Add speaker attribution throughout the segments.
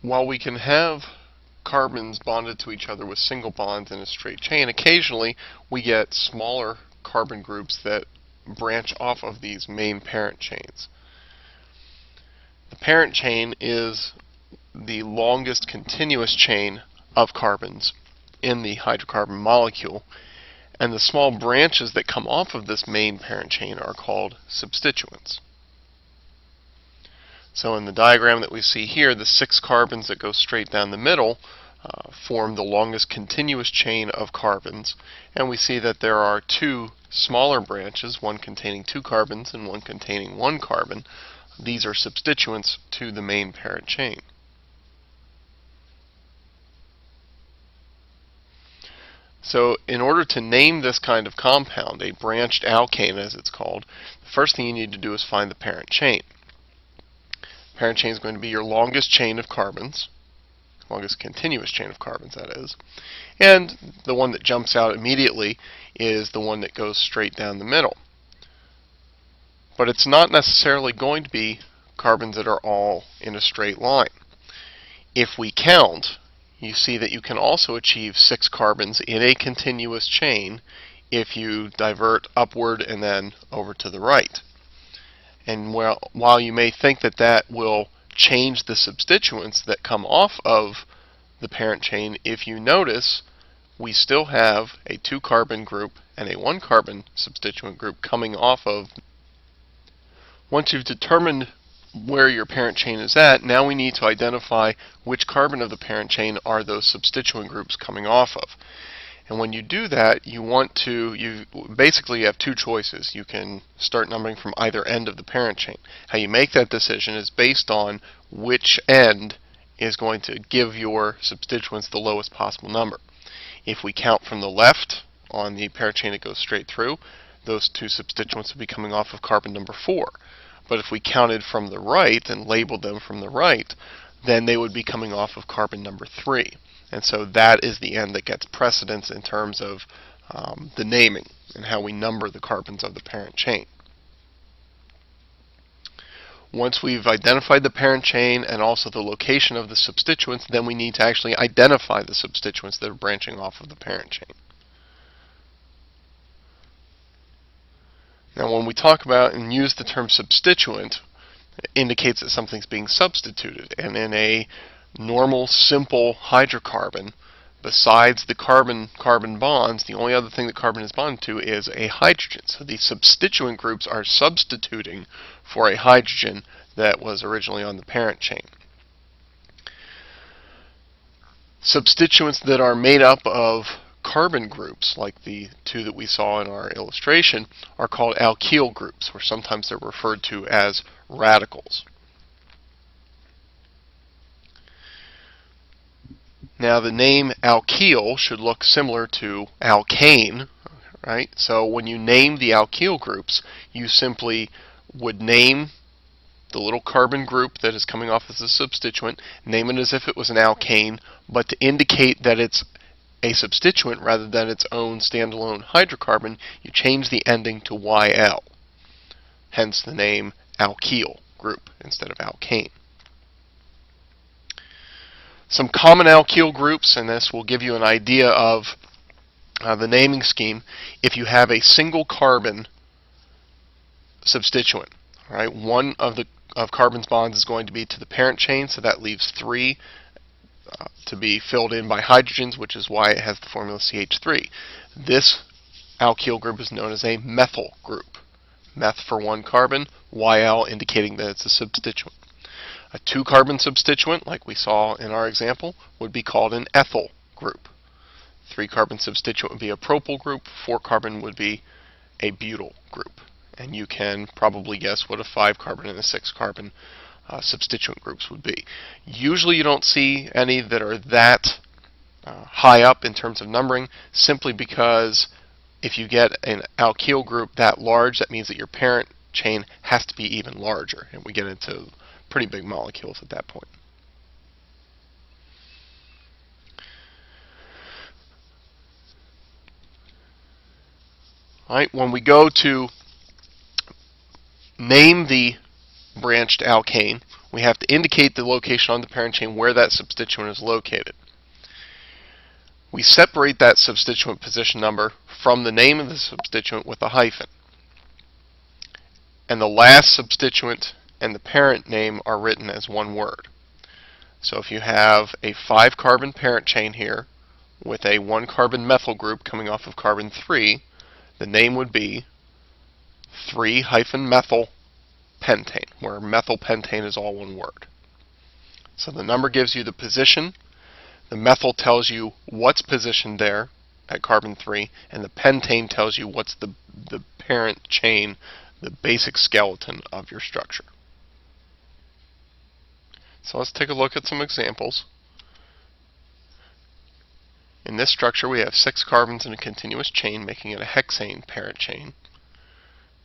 Speaker 1: While we can have carbons bonded to each other with single bonds in a straight chain, occasionally we get smaller carbon groups that branch off of these main parent chains. The parent chain is the longest continuous chain of carbons in the hydrocarbon molecule, and the small branches that come off of this main parent chain are called substituents. So in the diagram that we see here, the 6 carbons that go straight down the middle form the longest continuous chain of carbons, and we see that there are 2 smaller branches, one containing 2 carbons and one containing 1 carbon. These are substituents to the main parent chain. So in order to name this kind of compound, a branched alkane as it's called, the first thing you need to do is find the parent chain. The parent chain is going to be your longest chain of carbons, longest continuous chain of carbons, that is. And the one that jumps out immediately is the one that goes straight down the middle. But it's not necessarily going to be carbons that are all in a straight line. If we count, you see that you can also achieve 6 carbons in a continuous chain if you divert upward and then over to the right. And while you may think that that will change the substituents that come off of the parent chain, if you notice, we still have a 2 carbon group and a 1 carbon substituent group coming off of. Once you've determined where your parent chain is at, now we need to identify which carbon of the parent chain are those substituent groups coming off of. And when you do that, you basically have 2 choices. You can start numbering from either end of the parent chain. How you make that decision is based on which end is going to give your substituents the lowest possible number. If we count from the left on the parent chain that goes straight through, those 2 substituents will be coming off of carbon number 4. But if we counted from the right and labeled them from the right, then they would be coming off of carbon number 3. And so that is the end that gets precedence in terms of the naming and how we number the carbons of the parent chain. Once we've identified the parent chain and also the location of the substituents, then we need to actually identify the substituents that are branching off of the parent chain. Now when we talk about and use the term substituent, it indicates that something's being substituted. And in a normal, simple hydrocarbon, besides the carbon-carbon bonds, the only other thing that carbon is bonded to is a hydrogen. So these substituent groups are substituting for a hydrogen that was originally on the parent chain. Substituents that are made up of carbon groups, like the 2 that we saw in our illustration, are called alkyl groups, or sometimes they're referred to as radicals. Now the name alkyl should look similar to alkane, right? So when you name the alkyl groups, you simply would name the little carbon group that is coming off as a substituent, name it as if it was an alkane, but to indicate that it's a substituent rather than its own standalone hydrocarbon, you change the ending to YL. Hence the name alkyl group instead of alkane. Some common alkyl groups, and this will give you an idea of the naming scheme. If you have a single carbon substituent, all right, one of carbon's bonds is going to be to the parent chain, so that leaves 3 to be filled in by hydrogens, which is why it has the formula CH3. This alkyl group is known as a methyl group. Meth for 1 carbon, YL indicating that it's a substituent. A 2 carbon substituent, like we saw in our example, would be called an ethyl group. 3 carbon substituent would be a propyl group, 4 carbon would be a butyl group. And you can probably guess what a 5 carbon and a 6 carbon substituent groups would be. Usually you don't see any that are that high up in terms of numbering, simply because if you get an alkyl group that large, that means that your parent chain has to be even larger, and we get into pretty big molecules at that point. All right, when we go to name the branched alkane, we have to indicate the location on the parent chain where that substituent is located. We separate that substituent position number from the name of the substituent with a hyphen. And the last substituent and the parent name are written as one word. So if you have a 5-carbon parent chain here with a 1-carbon methyl group coming off of carbon 3, the name would be 3-methyl pentane, where methyl pentane is all one word. So the number gives you the position, the methyl tells you what's positioned there at carbon 3, and the pentane tells you what's the parent chain, the basic skeleton of your structure. So let's take a look at some examples. In this structure we have 6 carbons in a continuous chain, making it a hexane parent chain.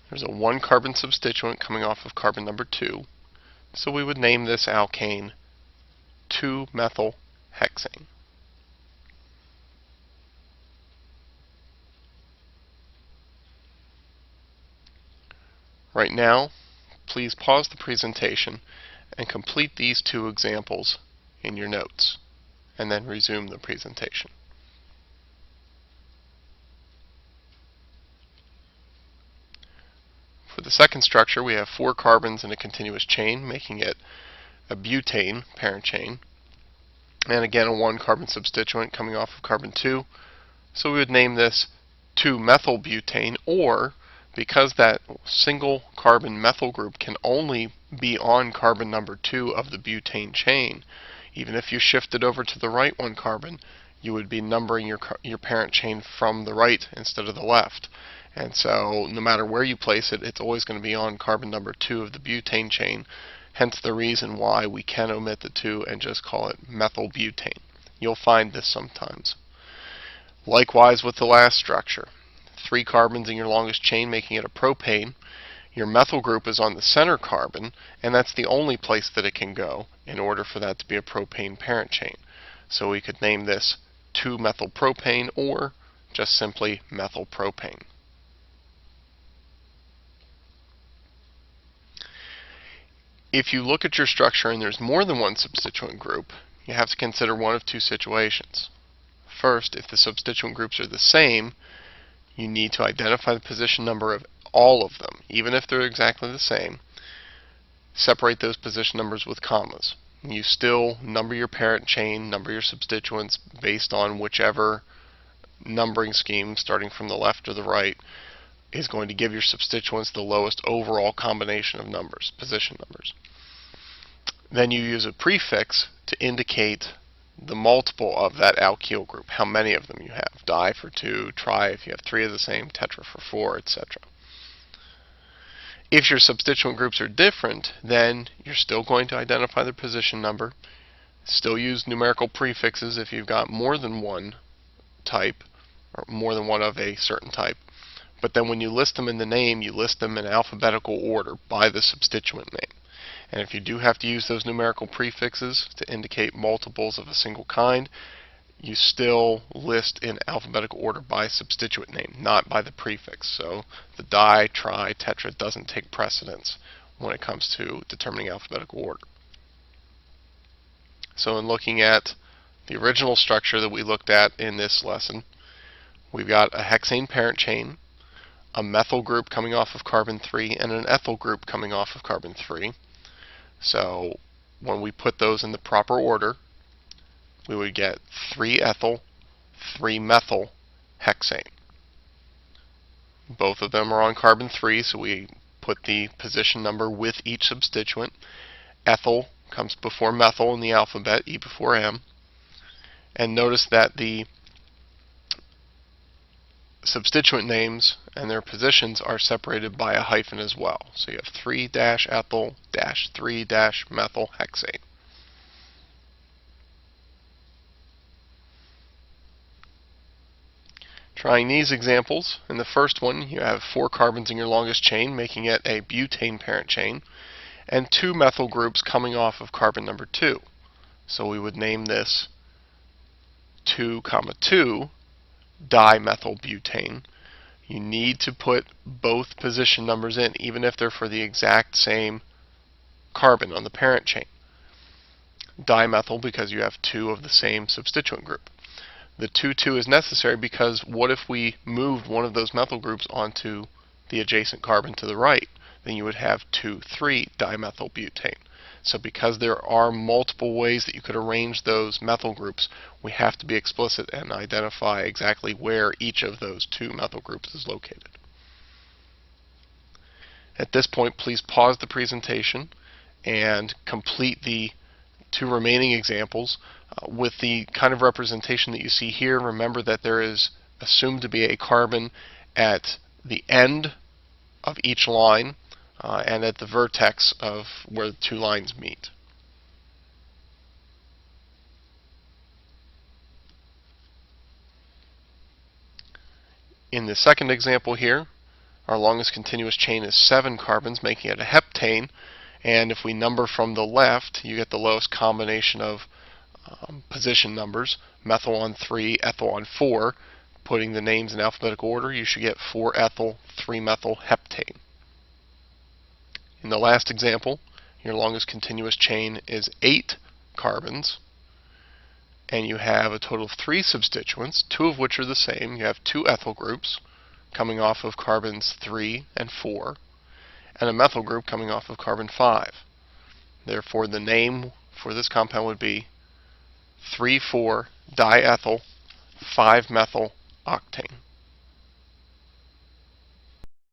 Speaker 1: There's a 1-carbon substituent coming off of carbon number 2, so we would name this alkane 2-methylhexane. Right now, please pause the presentation and complete these 2 examples in your notes, and then resume the presentation. For the second structure, we have 4 carbons in a continuous chain, making it a butane parent chain, and again a 1-carbon substituent coming off of carbon 2, so we would name this 2-methylbutane, or because that single carbon methyl group can only be on carbon number 2 of the butane chain, even if you shifted over to the right 1 carbon, you would be numbering your parent chain from the right instead of the left. And so no matter where you place it, it's always going to be on carbon number 2 of the butane chain, hence the reason why we can omit the 2 and just call it methylbutane. You'll find this sometimes. Likewise with the last structure. 3 carbons in your longest chain, making it a propane. Your methyl group is on the center carbon, and that's the only place that it can go in order for that to be a propane parent chain. So we could name this 2-methylpropane, or just simply methylpropane. If you look at your structure and there's more than one substituent group, you have to consider one of 2 situations. First, if the substituent groups are the same, you need to identify the position number of all of them, even if they're exactly the same. Separate those position numbers with commas. You still number your parent chain, number your substituents based on whichever numbering scheme, starting from the left or the right, is going to give your substituents the lowest overall combination of numbers, position numbers. Then you use a prefix to indicate the multiple of that alkyl group, how many of them you have. Di for 2, tri if you have 3 of the same, tetra for 4, etc. If your substituent groups are different, then you're still going to identify the position number, still use numerical prefixes if you've got more than one type, or more than one of a certain type. But then when you list them in the name, you list them in alphabetical order by the substituent name. And if you do have to use those numerical prefixes to indicate multiples of a single kind, you still list in alphabetical order by substituent name, not by the prefix. So the di, tri, tetra doesn't take precedence when it comes to determining alphabetical order. So in looking at the original structure that we looked at in this lesson, we've got a hexane parent chain, a methyl group coming off of carbon 3, and an ethyl group coming off of carbon 3. So when we put those in the proper order, we would get 3-ethyl, 3-methyl hexane. Both of them are on carbon 3, so we put the position number with each substituent. Ethyl comes before methyl in the alphabet, E before M. And notice that the substituent names and their positions are separated by a hyphen as well. So you have 3-ethyl-3-methylhexane. Trying these examples, in the first one you have 4 carbons in your longest chain, making it a butane parent chain, and 2 methyl groups coming off of carbon number 2. So we would name this 2,2 dimethylbutane. You need to put both position numbers in, even if they're for the exact same carbon on the parent chain. Dimethyl because you have 2 of the same substituent group. The 2,2 is necessary because what if we moved one of those methyl groups onto the adjacent carbon to the right? Then you would have 2,3-dimethylbutane. So because there are multiple ways that you could arrange those methyl groups, we have to be explicit and identify exactly where each of those 2 methyl groups is located. At this point, please pause the presentation and complete the 2 remaining examples with the kind of representation that you see here. Remember that there is assumed to be a carbon at the end of each line and at the vertex of where the 2 lines meet. In the second example here, our longest continuous chain is 7 carbons, making it a heptane. And if we number from the left, you get the lowest combination of position numbers, methyl on 3, ethyl on 4. Putting the names in alphabetical order, you should get 4-ethyl, 3-methyl heptane. In the last example, your longest continuous chain is 8 carbons, and you have a total of 3 substituents, 2 of which are the same. You have 2 ethyl groups coming off of carbons 3 and 4, and a methyl group coming off of carbon 5. Therefore, the name for this compound would be 3,4-diethyl 5-methyl octane.